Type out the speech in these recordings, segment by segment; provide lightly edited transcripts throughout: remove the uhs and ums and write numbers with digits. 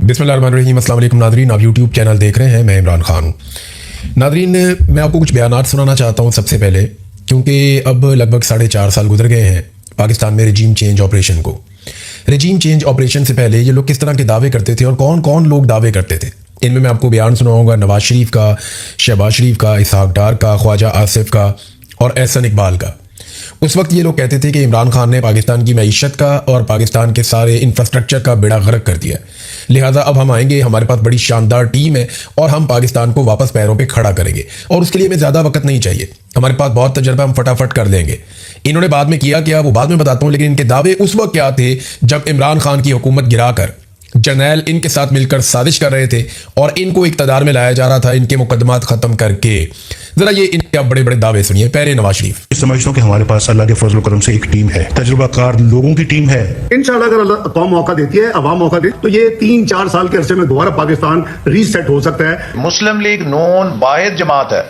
बिस्मिल्लाहिर्रहमानिर्रहीम। अस्सलाम वालेकुम नादरीन, आप यूट्यूब चैनल देख रहे हैं, मैं इमरान खान हूँ। नादरीन, मैं आपको कुछ बयानात सुनाना चाहता हूँ सबसे पहले, क्योंकि अब लगभग 4.5 साल गुजर गए हैं पाकिस्तान में रजीम चेंज ऑपरेशन को। रजीम चेंज ऑपरेशन से पहले ये लोग किस तरह के दावे करते थे और कौन कौन लोग दावे करते थे, इनमें मैं आपको बयान सुनाऊँगा नवाज शरीफ का, शहबाज शरीफ का, इसहाक डार का, ख्वाजा आसिफ का और एहसन इकबाल का। उस वक्त ये लोग कहते थे कि इमरान खान ने पाकिस्तान की मईशत का और पाकिस्तान के सारे इंफ्रास्ट्रक्चर का बेड़ा गर्क कर दिया, लिहाजा अब हम आएंगे, हमारे पास बड़ी शानदार टीम है और हम पाकिस्तान को वापस पैरों पे खड़ा करेंगे और उसके लिए हमें ज़्यादा वक्त नहीं चाहिए, हमारे पास बहुत तजर्बा, हम फटाफट कर लेंगे। इन्होंने बाद में किया क्या वो बाद में बताता हूँ, लेकिन इनके दावे उस वक्त क्या थे जब इमरान खान की हुकूमत गिराकर जर्नैल इनके साथ मिलकर साजिश कर रहे थे और इनको इक़्तिदार में लाया जा रहा था, इनके मुकदमात ख़त्म करके। जरा ये इनके अब बड़े बड़े दावे सुनिए। पहले नवाज शरीफ, समझता हूँ कि हमारे पास अल्लाह के फजल करम से एक टीम है, तजुर्बाकार लोगों की टीम है। इंशाल्लाह अगर अल्लाह कौम मौका देती है, अवाम मौका दे, तो ये 3-4 साल के अरसे में दोबारा पाकिस्तान रीसेट हो सकता है। मुस्लिम लीग नून वाहिद जमात है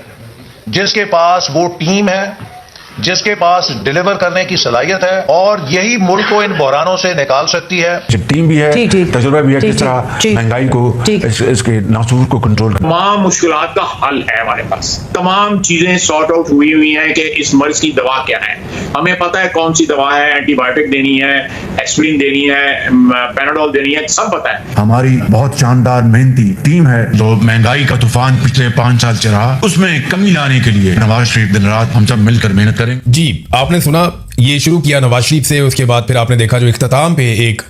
जिसके पास वो टीम है, जिसके पास डिलीवर करने की सलाहियत है और यही मुल्क को इन बहरानों से निकाल सकती है। टीम भी है, तजुर्बा भी है, किस तरह महंगाई को, इसके नासूर को कंट्रोल। तमाम मुश्किलात का हल है हमारे पास, तमाम चीजें सॉर्ट आउट हुई हैं कि इस मर्ज की दवा क्या है, हमें पता है कौन सी दवा है, एंटीबायोटिक देनी है, एस्पिरिन देनी है, पैनाडोल देनी है, सब पता है। हमारी बहुत शानदार मेहनती टीम है। जो महंगाई का तूफान पिछले 5 साल से रहा, उसमें कमी लाने के लिए नवाज शरीफ दिन रात हम सब मिलकर मेहनत। जी, आपने सुना, ये शुरू किया नवाज शरीफ से, उसके बाद फिर आपने देखा जो इख्तिताम पे एक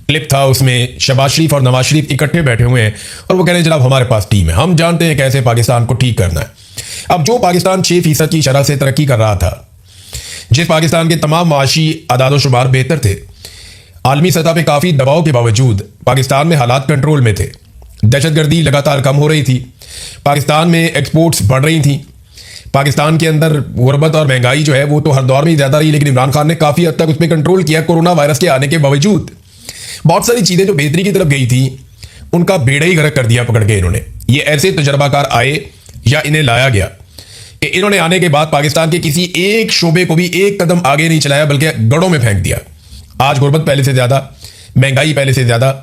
क्लिप था, उसमें शहबाज शरीफ और नवाज शरीफ इकट्ठे बैठे हुए हैं और वो कह रहे हैं जनाब हमारे पास टीम है, हम जानते हैं कैसे पाकिस्तान को ठीक करना है। अब जो पाकिस्तान 6% की शरह से तरक्की कर रहा था, जिस पाकिस्तान के तमाम माशी आदाद शुमार बेहतर थे, आलमी सतह पर काफ़ी दबाव के बावजूद पाकिस्तान में हालात कंट्रोल में थे, दहशतगर्दी लगातार कम हो रही थी, पाकिस्तान में एक्सपोर्ट्स बढ़ रही थी, पाकिस्तान के अंदर गुर्बत और महंगाई जो है वो तो हर दौर में ही ज़्यादा रही, लेकिन इमरान खान ने काफ़ी हद तक उस पर कंट्रोल किया। कोरोना वायरस के आने के बावजूद बहुत सारी चीज़ें जो बेहतरी की तरफ गई थी उनका बेड़ा ही गर्क कर दिया पकड़ के इन्होंने। ये ऐसे तजर्बाकार आए या इन्हें लाया गया कि इन्होंने आने के बाद पाकिस्तान के किसी एक शोबे को भी एक कदम आगे नहीं चलाया, बल्कि गढ़ों में फेंक दिया। आज गुर्बत पहले से ज़्यादा, महंगाई पहले से ज़्यादा,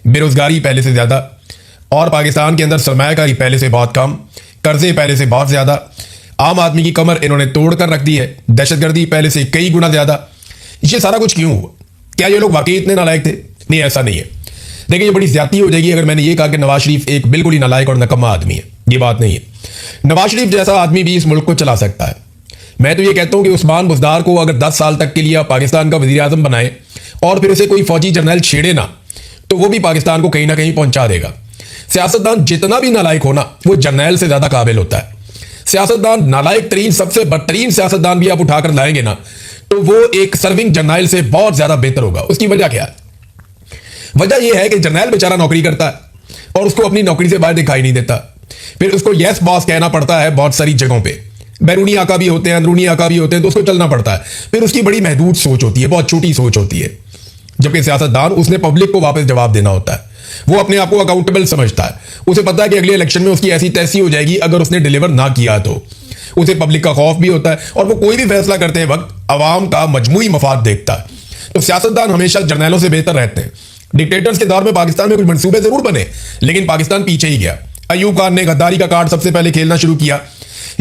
बेरोज़गारी पहले से ज़्यादा और पाकिस्तान के अंदर सरमायाकारी पहले से बहुत कम, कर्जे पहले से बहुत ज़्यादा, आम आदमी की कमर इन्होंने तोड़ कर रख दी है, दहशतगर्दी पहले से कई गुना ज्यादा। ये सारा कुछ क्यों हुआ? क्या ये लोग वाकई इतने नालायक थे? नहीं, ऐसा नहीं है। देखिए, ये बड़ी ज्यादती हो जाएगी अगर मैंने ये कहा कि नवाज शरीफ एक बिल्कुल ही नालायक और नकम्मा आदमी है। ये बात नहीं है। नवाज शरीफ जैसा आदमी भी इस मुल्क को चला सकता है। मैं तो ये कहता हूं कि उस्मान बुज़दार को अगर 10 साल तक के लिए पाकिस्तान का वज़ीर आज़म बनाए और फिर उसे कोई फौजी जर्नल छेड़े ना, तो वो भी पाकिस्तान को कहीं ना कहीं पहुंचा देगा। सियासतदान जितना भी नालायक होना, वो जर्नैल से ज्यादा काबिल होता है। सियासतदान नालायक तरीन, सबसे बदतरीन सियासतदान भी आप उठाकर लाएंगे ना, तो वो एक सर्विंग जर्नैल से बहुत ज्यादा बेहतर होगा। उसकी वजह क्या है? वजह यह है कि जर्नैल बेचारा नौकरी करता है और उसको अपनी नौकरी से बाहर दिखाई नहीं देता, फिर उसको यस बॉस कहना पड़ता है बहुत सारी जगहों पे। बैरूनी आका भी होते हैं, अंदरूनी आका भी होते हैं, तो उसको चलना पड़ता है। फिर उसकी बड़ी महदूद सोच होती है, बहुत छोटी सोच होती है। जबकि सियासतदान, उसने पब्लिक को वापस जवाब देना होता है, वो अपने आप को अकाउंटेबल समझता है। उसे पता है कि अगले इलेक्शन में उसकी ऐसी तैसी हो जाएगी अगर उसने डिलीवर ना किया तो। उसे पब्लिक का खौफ भी होता है और वो कोई भी फैसला करते वक्त अवाम का मजमूई मफाद देखता है। तो सियासतदान हमेशा जर्नैलों से बेहतर रहते हैं। डिक्टेटर्स के दौर में पाकिस्तान में कुछ मंसूबे जरूर बने, लेकिन पाकिस्तान पीछे ही गया। अयूब खान ने गद्दारी का कार्ड सबसे पहले खेलना शुरू किया,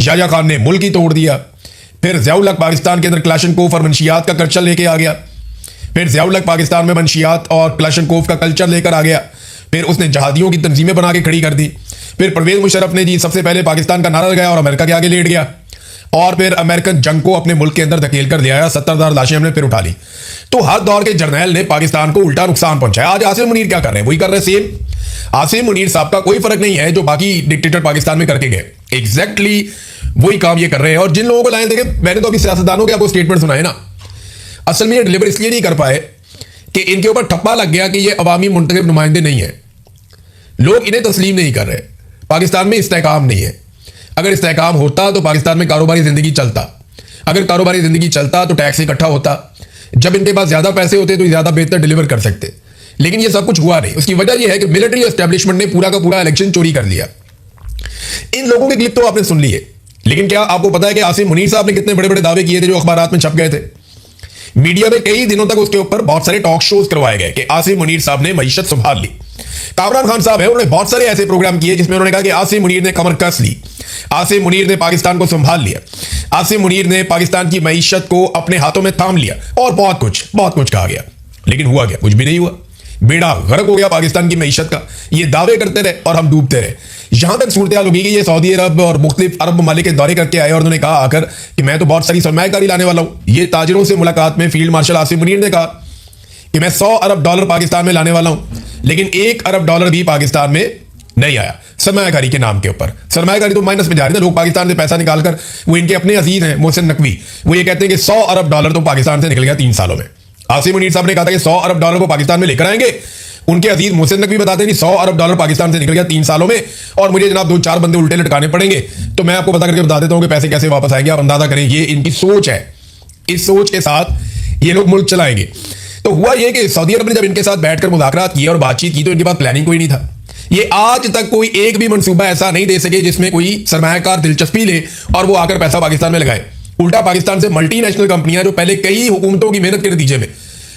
याह्या खान ने मुल्क ही तोड़ दिया, फिर ज़ियाउल हक पाकिस्तान के अंदर क्लाशनकोफ और मंशियात का कल्चर लेके आ गया, फिर ज़ियाउल हक पाकिस्तान में मंशियात और क्लाशनकोफ का कल्चर लेकर आ गया, फिर उसने जहादियों की तंजीमें बना के खड़ी कर दी, फिर परवेज मुशर्रफ ने जी सबसे पहले पाकिस्तान का नारा लगाया और अमेरिका के आगे लेट गया, और फिर अमेरिकन जंग को अपने मुल्क के अंदर धकेल कर ले आया। 70,000 लाशें हमने फिर उठा ली। तो हर दौर के जर्नैल ने पाकिस्तान को उल्टा नुकसान पहुंचाया। आज आसिम मुनीर क्या कर रहे हैं? वही कर रहे हैं सेम। आसिम मुनीर साहब का कोई फर्क नहीं है जो बाकी डिक्टेटर पाकिस्तान में करके गए, एग्जैक्टली वही काम ये कर रहे हैं। और जिन लोगों को लाए, देखे, मैंने तो अभी सियासतदानों के आपको स्टेटमेंट सुनाए ना, असल में ये डिलीवर इसलिए नहीं कर पाए कि इनके ऊपर ठप्पा लग गया कि ये अवामी मुंतखब नुमाइंदे नहीं है। लोग इन्हें तस्लीम नहीं कर रहे। पाकिस्तान में इस्तेहकाम नहीं है। अगर इस्तेहकाम होता तो पाकिस्तान में कारोबारी जिंदगी चलता, अगर कारोबारी जिंदगी चलता तो टैक्स इकट्ठा होता, जब इनके पास ज्यादा पैसे होते तो ज्यादा बेहतर डिलीवर कर सकते। लेकिन ये सब कुछ हुआ नहीं। उसकी वजह यह है कि मिलिट्री एस्टेब्लिशमेंट ने पूरा का पूरा इलेक्शन चोरी कर लिया। इन लोगों के क्लिप तो आपने सुन लिए, लेकिन क्या आपको पता है कि आसिम मुनीर साहब ने कितने बड़े बड़े दावे किए थे जो अखबारात में छप गए थे? मीडिया में कई दिनों तक उसके ऊपर बहुत सारे टॉक शोज करवाए गए कि आसिम मुनीर साहब ने मईशत संभाल ली, कामरान खान साहब है, उन्होंने बहुत सारे ऐसे प्रोग्राम किए जिसमें उन्होंने कहा कि आसिम मुनीर ने कमर कस ली, आसिम मुनीर ने पाकिस्तान को संभाल लिया, आसिम मुनीर ने पाकिस्तान की मईशत को अपने हाथों में थाम लिया, और बहुत कुछ कहा गया। लेकिन हुआ क्या? कुछ भी नहीं हुआ। बेड़ा गर्क हो गया पाकिस्तान की मईशत का। ये दावे करते रहे और हम डूबते रहे। यहां तक सूरत हाल होगी कि ये सऊदी अरब और मुख्तलिफ अरब ममालिक के दौरे करके आए और उन्होंने कहा आकर कि मैं तो बहुत सारी सरमायाकारी लाने वाला हूं। ये ताजिरों से मुलाकात में फील्ड मार्शल आसिम मुनीर ने कहा कि मैं $100 अरब पाकिस्तान में लाने वाला हूं, लेकिन $1 अरब भी पाकिस्तान में नहीं आया सरमायाकारी के नाम के ऊपर। सरमायाकारी तो माइनस में जा रही है। लोग पाकिस्तान से पैसा निकालकर, वो इनके अपने अजीज हैं मोहसिन नकवी, वो ये कहते हैं कि $100 अरब तो पाकिस्तान से निकल गया 3 सालों में। आसिम मुनीर साहब ने कहा था कि $100 अरब को पाकिस्तान में लेकर आएंगे। उनके अजीज मोहसिन नकवी बताते हैं कि $100 अरब पाकिस्तान से निकल गया 3 सालों में, और मुझे जनाब 2-4 बंदे उल्टे लटकाने पड़ेंगे। तो मैं आपको बता करके बता देता हूं कि पैसे कैसे वापस आएंगे। आप अंदाजा करें, ये इनकी सोच है। इस सोच के साथ ये लोग मुल्क चलाएंगे। तो हुआ ये कि सऊदी अरब ने जब इनके साथ बैठकर मुज़ाकरात किए और बातचीत की तो इनके पास प्लानिंग कोई नहीं था। ये आज तक कोई एक भी मंसूबा ऐसा नहीं दे सके जिसमें कोई सरमायाकार दिलचस्पी ले और वो आकर पैसा पाकिस्तान में लगाए। उल्टा पाकिस्तान से मल्टीनेशनल कंपनियां जो पहले कई हुकूमतों की मेहनत के नतीजे में,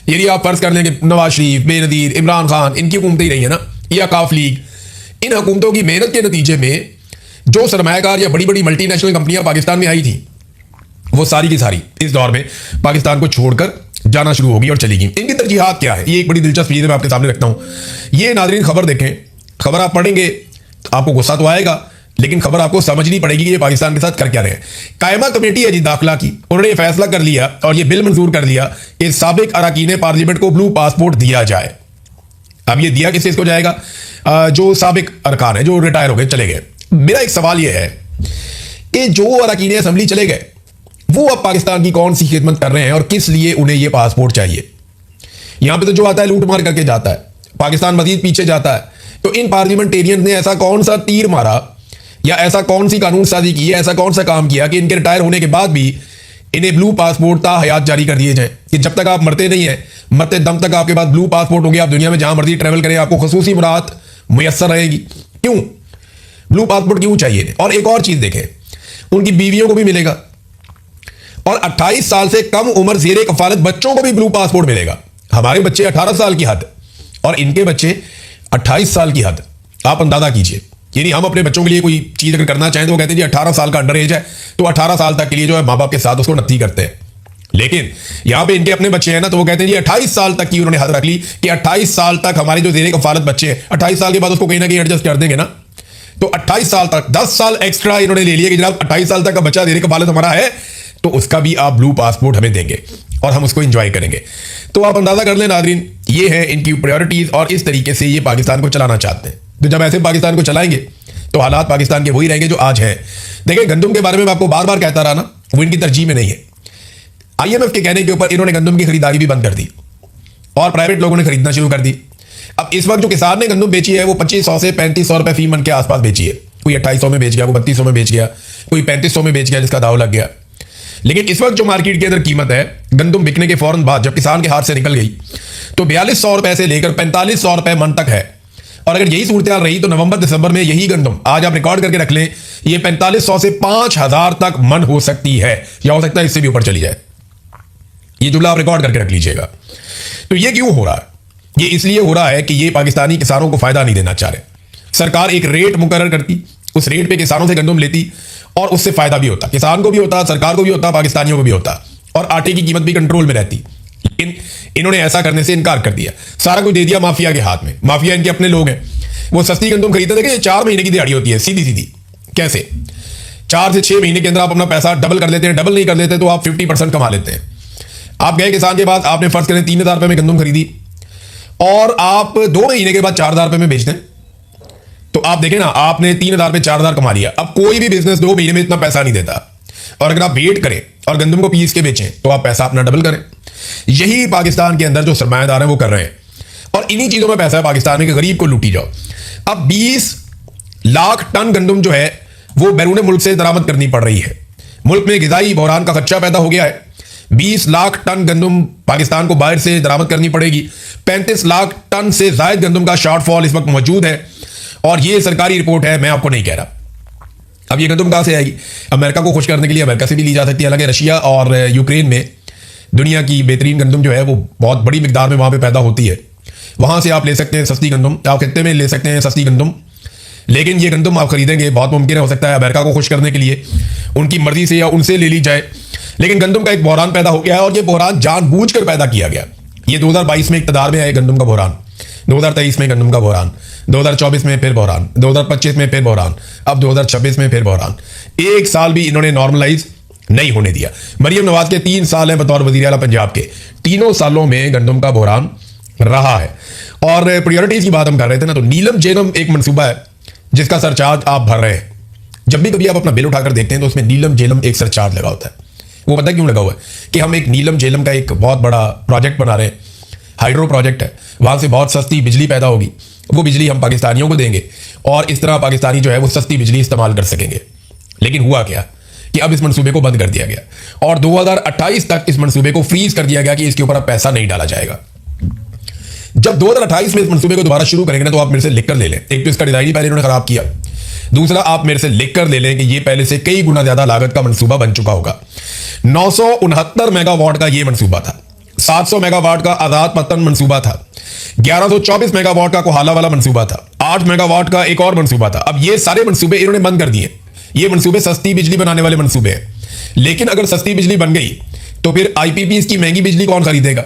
यदि आप फर्ज कर लें कि नवाज शरीफ, बेनजीर, इमरान खान, इनकी हुकूमतें ही रही है ना, या काफ लीग, इन हुकूमतों की मेहनत के नतीजे में जो सरमायाकार या बड़ी बड़ी मल्टीनेशनल कंपनियां पाकिस्तान में आई थी, वो सारी की सारी इस दौर में पाकिस्तान को छोड़कर जाना शुरू होगी और चलेगी। इनकी तरजीहात क्या है, ये एक बड़ी दिलचस्प चीज़ मैं आपके सामने रखता हूं। ये नाज़रीन खबर देखें, खबर आप पढ़ेंगे आपको गुस्सा तो आएगा, लेकिन खबर आपको समझनी पड़ेगी कि ये पाकिस्तान के साथ कर क्या रहे हैं। कायमा कमेटी है जी दाखिला की, उन्होंने ये फैसला कर लिया और ये बिल मंजूर कर लिया कि साबिक अरकान पार्लियामेंट को ब्लू पासपोर्ट दिया जाए। अब ये दिया किस को जाएगा? जो साबिक अरकान है, जो रिटायर हो गए, चले गए। मेरा एक सवाल ये है कि जो अरकान असम्बली चले गए, वो अब पाकिस्तान की कौन सी खिदमत कर रहे हैं और किस लिए उन्हें यह पासपोर्ट चाहिए? यहां पे तो जो आता है लूट मार करके जाता है, पाकिस्तान मजीद पीछे जाता है। तो इन पार्लियामेंटेरियन ने ऐसा कौन सा तीर मारा या ऐसा कौन सी कानून साजी की है, ऐसा कौन सा काम किया कि इनके रिटायर होने के बाद भी इन्हें ब्लू पासपोर्ट ता हयात जारी कर दिए जाए कि जब तक आप मरते नहीं है, मरते दम तक आपके पास ब्लू पासपोर्ट होंगे, आप दुनिया में जहां मर्जी ट्रेवल करें, आपको खसूसी मुराद मुयस्सर रहेगी। क्यों ब्लू पासपोर्ट क्यों चाहिए? और एक और चीज देखें, उनकी बीवियों को भी मिलेगा और 28 साल से कम उम्र ज़ेरे कफालत बच्चों को भी ब्लू पासपोर्ट मिलेगा। हमारे बच्चे 18 साल की हद और इनके बच्चे 28 साल की हद। आप अंदाजा कीजिए, यानी हम अपने बच्चों के लिए कोई चीज अगर करना चाहें तो वो कहते हैं जी 18 साल का अंडर एज है, तो 18 साल तक के लिए जो है माँ बाप के साथ उसको नत्थी करते हैं। लेकिन यहां पे इनके अपने बच्चे हैं ना, तो वो कहते हैं जी 28 साल तक की उन्होंने हद रख ली कि 28 साल तक हमारे जो ज़ेरे कफालत बच्चे हैं, 28 साल के बाद उसको कहीं ना कहीं एडजस्ट कर देंगे ना, तो 28 साल तक 10 साल एक्स्ट्रा इन्होंने ले लिया कि जनाब 28 साल तक का बच्चा ज़ेरे कफालत हमारा है, तो उसका भी आप ब्लू पासपोर्ट हमें देंगे और हम उसको एंजॉय करेंगे। तो आप अंदाजा कर लें नाज़रीन, ये है इनकी प्रायोरिटीज और इस तरीके से ये पाकिस्तान को चलाना चाहते हैं। तो जब ऐसे पाकिस्तान को चलाएंगे तो हालात पाकिस्तान के वही रहेंगे जो आज हैं। देखिए, गंदम के बारे में मैं आपको बार बार कहता रहा ना, वो इनकी तरजीह में नहीं है। IMF के कहने के ऊपर इन्होंने गंदम की खरीदारी भी बंद कर दी और प्राइवेट लोगों ने खरीदना शुरू कर दी। अब इस वक्त जो किसान ने गंदम बेची है वो 2500 से 3500 रुपए फी मन के आसपास बेची है। कोई 2800 में बेच गया, कोई 3200 में बेच गया, कोई 3500 में बेच गया जिसका दाव लग गया। लेकिन इस वक्त जो मार्केट के अंदर कीमत है गंदम बिकने के फौरन बाद जब किसान के हाथ से निकल गई तो 4200 रुपए से लेकर 4500 रुपए मन तक है। और अगर यही सूरत हाल रही तो नवंबर दिसंबर में यही गंदम, आज आप रिकॉर्ड करके रख लें, ये 4500 से 5000 तक मन हो सकती है, या हो सकता है इससे भी ऊपर चली जाए। ये जुमला आप रिकॉर्ड करके रख लीजिएगा। तो ये क्यों हो रहा है? ये इसलिए हो रहा है कि ये पाकिस्तानी किसानों को फायदा नहीं देना चाह रहे। सरकार एक रेट मुकर्रर करती, उस रेट पे किसानों से गंदम लेती और उससे फायदा भी होता, किसान को भी होता, सरकार को भी होता, पाकिस्तानियों को भी होता, और आटे की कीमत भी कंट्रोल में रहती। लेकिन इन्होंने ऐसा करने से इनकार कर दिया, सारा कुछ दे दिया माफिया के हाथ में। माफिया इनके अपने लोग हैं, वो सस्ती गंदम खरीदते थे कि 4 महीने की दिहाड़ी होती है सीधी सीधी। कैसे 4 से 6 महीने के अंदर आप अपना पैसा डबल कर लेते हैं, डबल नहीं कर लेते तो आप 50% कमा लेते हैं। आप गए किसान के पास, आपने फर्ज करें 3000 रुपए में गंदम खरीदी और आप 2 महीने के बाद 4000 रुपए में बेचते हैं, तो आप देखें ना, आपने 3000 पे 4000 कमा लिया। अब कोई भी बिजनेस 2 महीने में इतना पैसा नहीं देता, और अगर आप वेट करें और गंदम को पीस के बेचें तो आप पैसा अपना डबल करें। यही पाकिस्तान के अंदर जो सरमायादार हैं वो कर रहे हैं, और इन्हीं चीजों में पैसा है पाकिस्तान में कि गरीब को लूटी जाओ। अब 20 लाख टन गंदम जो है वो बैरून मुल्क से दरामद करनी पड़ रही है। मुल्क में गिजाई बहरान का खदशा पैदा हो गया है। 20 लाख टन गंदम पाकिस्तान को बाहर से दरामद करनी पड़ेगी। 35 लाख टन से जायद गंदम का शॉर्टफॉल इस वक्त मौजूद है, और ये सरकारी रिपोर्ट है, मैं आपको नहीं कह रहा। अब ये गंदम कहां से आएगी? अमेरिका को खुश करने के लिए अमेरिका से भी ली जा सकती है। हालांकि रशिया और यूक्रेन में दुनिया की बेहतरीन गंदम जो है वो बहुत बड़ी मिकदार में वहां पे पैदा होती है, वहां से आप ले सकते हैं सस्ती गंदम, आप खित्ते में ले सकते हैं सस्ती गंदम। लेकिन ये गंदम आप खरीदेंगे, बहुत मुमकिन हो सकता है अमेरिका को खुश करने के लिए उनकी मर्जी से या उनसे ले ली जाए। लेकिन गंदम का एक बहरान पैदा हो गया है और ये बहरान जानबूझकर पैदा किया गया। ये 2022 में इक़्तिदार में आए गंदम का बहरान, 2023 में गंदम का बहरान, 2024 में फिर बहरान, 2025 में फिर बहरान, अब 2026 में फिर बहरान। एक साल भी इन्होंने नॉर्मलाइज नहीं होने दिया। मरियम नवाज के 3 साल हैं बतौर वज़ीर आला पंजाब के, तीनों सालों में गंदम का बहरान रहा है। और प्रायोरिटीज की बात हम कर रहे थे ना, तो नीलम जेनम एक मनसूबा है जिसका सरचार्ज आप भर रहे हैं। जब भी कभी आप अपना बिल उठाकर देखते हैं तो उसमें नीलम जेलम एक सरचार्ज लगा होता है। वो पता क्यों लगा हुआ है कि हम एक नीलम जेलम का एक बहुत बड़ा प्रोजेक्ट बना रहे हैं, हाइड्रो प्रोजेक्ट है, वहां से बहुत सस्ती बिजली पैदा होगी, वो बिजली हम पाकिस्तानियों को देंगे और इस तरह पाकिस्तानी जो है वो सस्ती बिजली इस्तेमाल कर सकेंगे। लेकिन हुआ क्या कि अब इस मंसूबे को बंद कर दिया गया और 2028 तक इस मंसूबे को फ्रीज कर दिया गया कि इसके ऊपर अब पैसा नहीं डाला जाएगा। जब 2028 में इस मंसूबे को दोबारा शुरू करेंगे ना, तो आप मेरे से लिख कर ले लें। एक तो इसका डिजाइन ही पहले इन्होंने खराब किया, दूसरा आप मेरे से लिख कर ले लें कि ये पहले से कई गुना ज्यादा लागत का मंसूबा बन चुका होगा। 969 मेगावाट का ये मंसूबा था, 700 मेगावाट का आजाद पत्तन मंसूबा था, 1124 मेगावाट का कोहाला वाला मंसूबा था, 8 मेगावाट का एक और मंसूबा था। अब ये सारे मंसूबे इन्होंने बंद कर दिए। ये मंसूबे सस्ती बिजली बनाने वाले मंसूबे हैं। लेकिन अगर सस्ती बिजली बन गई तो फिर आईपीपीज की महंगी बिजली कौन खरीदेगा?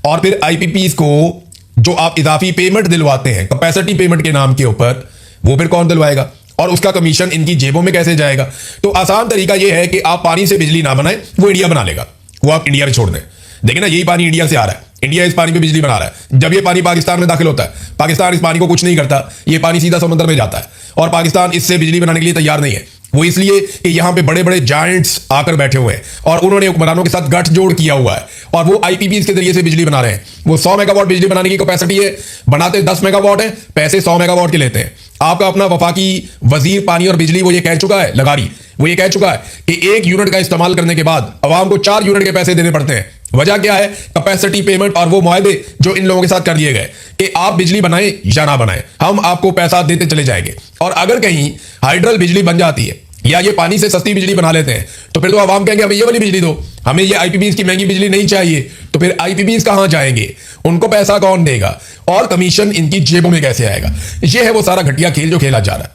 और फिर आईपीपीज को जो आप इजाफी पेमेंट दिलवाते हैं कैपेसिटी पेमेंट के नाम के ऊपर, वो फिर कौन दिलवाएगा? और उसका कमीशन इनकी जेबों में कैसे जाएगा? तो आसान तरीका यह है कि आप पानी से बिजली ना बनाएं, वो इंडिया बना लेगा, वो आप इंडिया में छोड़ दें। देखिए ना, यही पानी इंडिया से आ रहा है, इंडिया इस पानी पे बिजली बना रहा है। जब ये पानी पाकिस्तान में दाखिल होता है, पाकिस्तान इस पानी को कुछ नहीं करता, ये पानी सीधा समुद्र में जाता है और पाकिस्तान इससे बिजली बनाने के लिए तैयार नहीं है। वो इसलिए कि यहां पे बड़े बड़े जायंट्स आकर बैठे हुए हैं और उन्होंने हुक्मरानों के साथ गठजोड़ किया हुआ है और वो आईपीपीज के जरिए से बिजली बना रहे हैं। वो 100 मेगावाट बिजली बनाने की कैपेसिटी है, बनाते 10 मेगावाट है, पैसे 100 मेगावाट के लेते हैं। आपका अपना वफाकी वजीर पानी और बिजली वो ये कह चुका है, लगारी, वो ये कह चुका है कि 1 यूनिट का इस्तेमाल करने के बाद अवाम को 4 यूनिट के पैसे देने पड़ते हैं। वजह क्या है? कैपेसिटी पेमेंट और वो मुआहदे जो इन लोगों के साथ कर दिए गए कि आप बिजली बनाएं या ना बनाएं, हम आपको पैसा देते चले जाएंगे। और अगर कहीं हाइड्रल बिजली बन जाती है या ये पानी से सस्ती बिजली बना लेते हैं तो फिर तो आवाम कहेंगे हमें ये वाली बिजली दो, हमें ये आईपीपीज की महंगी बिजली नहीं चाहिए। तो फिर आईपीपीज कहां जाएंगे? उनको पैसा कौन देगा? और कमीशन इनकी जेबों में कैसे आएगा? ये है वो सारा घटिया खेल जो खेला जा रहा है।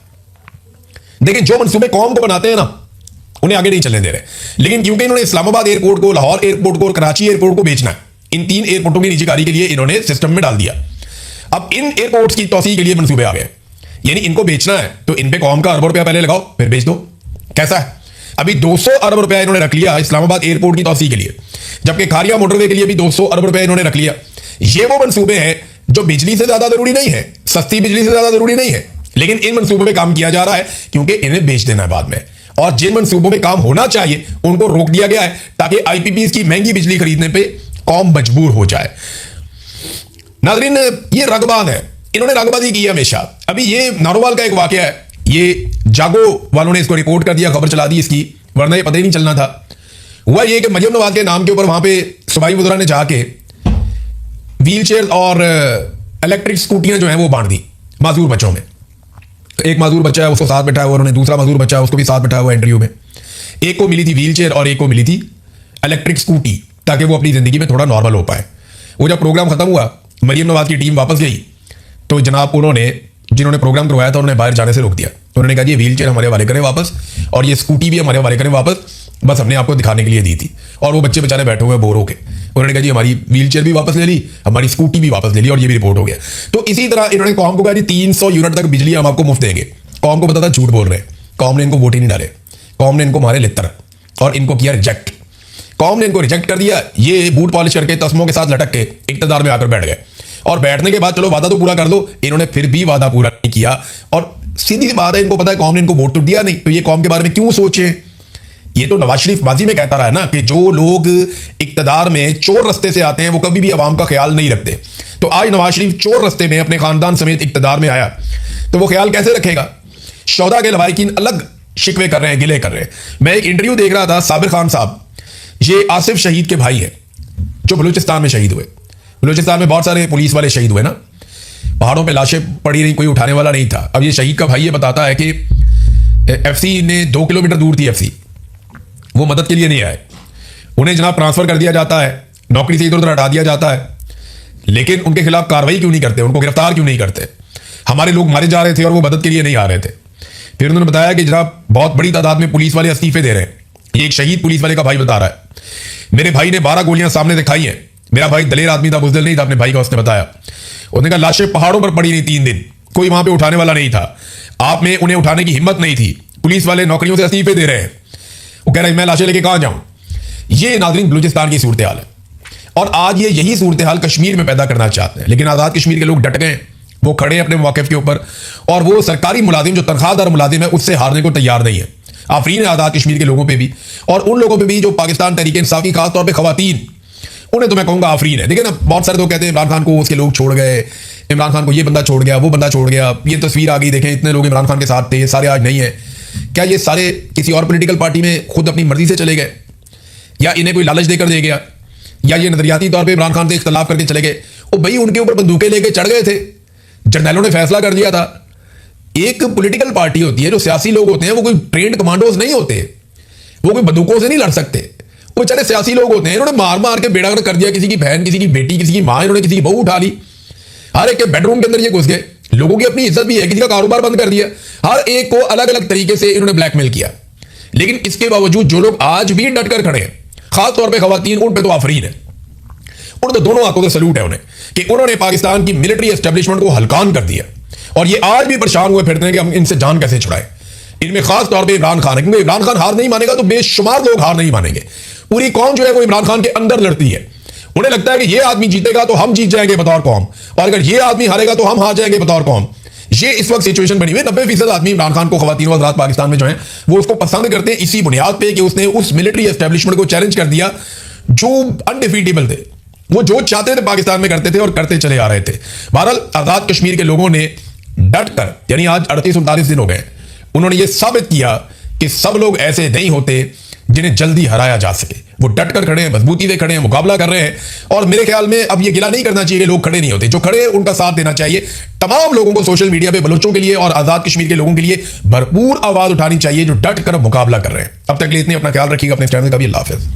देखिए, जो मंसूबे कौम को बनाते हैं ना, उन्हें आगे नहीं चलने दे रहे। लेकिन क्योंकि इन्होंने इस्लामाबाद एयरपोर्ट को, लाहौर एयरपोर्ट को और कराची एयरपोर्ट को बेचना है, इन 3 एयरपोर्टों की निजीकारी के लिए इन्होंने सिस्टम में डाल दिया। अब इन एयरपोर्ट्स की तौसीह के लिए मंसूबे आ गए, यानी इनको बेचना है तो इन पे कौम का अरबों रुपया पहले लगाओ फिर बेच दो। कैसा है? अभी 200 अरब रुपया इन्होंने रख लिया इस्लामाबाद एयरपोर्ट की तौसीह के लिए, जबकि खारिया मोटरवे के लिए भी 200 अरब रुपया इन्होंने रख लिया। ये वो मंसूबे हैं जो बिजली से ज्यादा जरूरी नहीं है, सस्ती बिजली से ज्यादा जरूरी नहीं है, लेकिन इन मंसूबों पे काम किया जा रहा है क्योंकि इन्हें बेच देना है बाद में। और जिन मंसूबों में काम होना चाहिए उनको रोक दिया गया है ताकि आईपीपीज की महंगी बिजली खरीदने पे कौम मजबूर हो जाए। नाजरीन, ये रगबाज है, इन्होंने रगबाजी की है हमेशा। अभी ये नारोवाल का एक वाकया है, ये जागो वालों ने इसको रिपोर्ट कर दिया, खबर चला दी इसकी, वरना ये पता ही नहीं चलना था। हुआ ये कि मरियम नवाज के नाम के ऊपर वहां पे सूबाई वज़रा ने जाके व्हील चेयर और इलेक्ट्रिक स्कूटियां जो हैं वो बांट दी माजूर बच्चों में। एक माजूर बच्चा है उसको साथ बैठा हुआ, उन्होंने दूसरा माजूर बच्चा है उसको भी साथ बैठा हुआ इंटरव्यू में। एक को मिली थी व्हील चेयर और एक को मिली थी इलेक्ट्रिक स्कूटी, ताकि वो अपनी जिंदगी में थोड़ा नॉर्मल हो पाए। वो जब प्रोग्राम खत्म हुआ, मरियम नवाज की टीम वापस गई तो जनाब उन्होंने, जिन्होंने प्रोग्राम करवाया था, उन्होंने बाहर जाने से रोक दिया। उन्होंने कहा ये व्हील चेयर हमारे हवाले करें वापस और ये स्कूटी भी हमारे हवाले करें वापस, बस हमने आपको दिखाने के लिए दी थी। और वो बच्चे बेचारे बैठे हुए बोर होके, उन्होंने कहा जी हमारी व्हील चेयर भी वापस ले ली, हमारी स्कूटी भी वापस ले ली और ये भी रिपोर्ट हो गया। तो इसी तरह इन्होंने कौम को कहा जी 300 यूनिट तक बिजली हम आपको मुफ्त देंगे। कौम को पता था झूठ बोल रहे हैं, कौम ने इनको वोट ही नहीं डाले, कौम ने इनको मारे लित्तर और इनको किया रिजेक्ट। कौम ने इनको रिजेक्ट कर दिया। ये बूट पॉलिश करके तस्मों के साथ लटक के इक्तदार में आकर बैठ गए और बैठने के बाद चलो वादा तो पूरा कर दो, इन्होंने फिर भी वादा पूरा नहीं किया। और सीधी सी बात है, इनको पता है कौम ने इनको वोट तो दिया नहीं, तो ये कौम के बारे में क्यों सोचे? ये तो नवाज शरीफ बाजी में कहता रहा है ना कि जो लोग इक्तदार में चोर रस्ते से आते हैं वो कभी भी अवाम का ख्याल नहीं रखते। तो आज नवाज शरीफ चोर रस्ते में अपने खानदान समेत इक्तदार में आया तो वो ख्याल कैसे रखेगा? शौदा के लवाहिकीन अलग शिकवे कर रहे हैं, गिले कर रहे हैं। मैं एक इंटरव्यू देख रहा था, साबिर खान साहब, ये आसिफ शहीद के भाई हैं जो बलूचिस्तान में शहीद हुए। बलूचिस्तान में बहुत सारे पुलिस वाले शहीद हुए ना, पहाड़ों पे लाशें पड़ी रही, कोई उठाने वाला नहीं था। अब ये शहीद का भाई ये बताता है कि एफसी ने 2 किलोमीटर दूर थी एफसी, वो मदद के लिए नहीं आए, उन्हें जनाब ट्रांसफर कर दिया जाता है, नौकरी से इधर उधर हटा दिया जाता है, लेकिन उनके खिलाफ कार्रवाई क्यों नहीं करते, उनको गिरफ्तार क्यों नहीं करते? हमारे लोग मारे जा रहे थे और वो मदद के लिए नहीं आ रहे थे। फिर उन्होंने बताया कि जनाब बहुत बड़ी तादाद में पुलिस वाले इस्तीफे दे रहे हैं। ये एक शहीद पुलिस वाले का भाई बता रहा है, मेरे भाई ने 12 गोलियां सामने दिखाई हैं। मेरा भाई दलेर आदमी था, बुज़दिल नहीं था अपने भाई का, उसने बताया। उसने कहा लाशें पहाड़ों पर पड़ी नहीं 3 दिन, कोई वहां पे उठाने वाला नहीं था, आप में उन्हें उठाने की हिम्मत नहीं थी, पुलिस वाले नौकरियों से इस्तीफे दे रहे हैं। वो कह रहे हैं मैं लाशें लेके कहां जाऊं। ये नाज़रीन बलूचिस्तान की सूरत हाल है, और आज ये यही सूरत हाल कश्मीर में पैदा करना चाहते हैं। लेकिन आज़ाद कश्मीर के लोग डट गए, वो खड़े हैं अपने मौक़िफ़ के ऊपर, और वो सरकारी मुलाजिम जो तनख्वाहदार मुलाजिम है उससे हारने को तैयार नहीं है। आफरीन है आज़ाद कश्मीर के लोगों पे भी, और उन लोगों पे भी जो पाकिस्तान तहरीक इंसाफ की, खासतौर पे खवातीन, उन्हें तो मैं कहूँगा आफरीन है। देखिए ना, बहुत सारे लोग कहते हैं इमरान खान को उसके लोग छोड़ गए, इमरान खान को ये बंदा छोड़ गया, वो बंदा छोड़ गया, ये तस्वीर आ गई, देखें इतने लोग इमरान खान के साथ थे, सारे आज नहीं है। क्या ये सारे किसी और पॉलिटिकल पार्टी में खुद अपनी मर्जी से चले गए, या इन्हें कोई लालच देकर दे गया, या ये नजरियाती तौर पर इमरान खान से इख्तलाफ करके चले गए? वो भाई उनके ऊपर बंदूकें लेके चढ़ गए थे, जर्नैलों ने फैसला कर लिया था। एक पॉलिटिकल पार्टी होती है, जो सियासी लोग होते हैं वो कोई ट्रेंड कमांडोज नहीं होते, वो कोई बंदूकों से नहीं लड़ सकते, वो बेचारे सियासी लोग होते हैं। इन्होंने मार मार के बेड़ा कर दिया, किसी की बहन, किसी की बेटी, किसी की मां, इन्होंने किसी की बहू उठा ली, हर एक के बेडरूम के अंदर ये घुस गए। लोगों की अपनी इज्जत भी है, किसी का कारोबार बंद कर दिया, हर एक को अलग अलग तरीके से इन्होंने ब्लैकमेल किया। लेकिन इसके बावजूद जो लोग आज भी डट कर खड़े हैं, खासतौर पर खवातीन, उन पर तो आफरीन है, उन तो दोनों हाथों से सलूट है उन्हें कि उन्होंने पाकिस्तान की मिलिट्री एस्टेब्लिशमेंट को हल्कान कर दिया, और ये आज भी परेशान हुए फिरते हैं कि हम इनसे जान कैसे छुड़ाएं। इनमें खास तौर पे इमरान खान है, क्योंकि इमरान खान हार नहीं मानेगा तो बेशुमार लोग हार नहीं मानेंगे। पूरी कौम जो है वो इमरान खान के अंदर लड़ती है, उन्हें लगता है कि ये आदमी जीतेगा तो हम जीत जाएंगे बतौर कौम, और अगर ये आदमी हारेगा तो हम हार जाएंगे बतौर कौम। ये इस वक्त सिचुएशन बनी हुई है। 90% आदमी इमरान खान को, खवातीन व हज़रात पाकिस्तान में जो है वो उसको पसंद करते हैं इसी बुनियाद पे कि उसने उस मिलिट्री एस्टेब्लिशमेंट को चैलेंज कर दिया जो अनडिफीटेबल थे, वो जो चाहते थे पाकिस्तान में करते थे और करते चले आ रहे थे। बहरहाल आजाद कश्मीर के लोगों ने डट कर, यानी आज 38-39 दिन हो गए, उन्होंने ये साबित किया कि सब लोग ऐसे नहीं होते जिन्हें जल्दी हराया जा सके। वो डट कर खड़े हैं, मजबूती से खड़े हैं, मुकाबला कर रहे हैं, और मेरे ख्याल में अब ये गिला नहीं करना चाहिए कि लोग खड़े नहीं होते। जो खड़े हैं उनका साथ देना चाहिए। तमाम लोगों को सोशल मीडिया पे बलोचों के लिए और आजाद कश्मीर के लोगों के लिए भरपूर आवाज उठानी चाहिए जो डट कर मुकाबला कर रहे हैं। अब तक के लिए इतने, अपना ख्याल रखिएगा, अपने चैनल का भी। अल्लाह हाफिज़।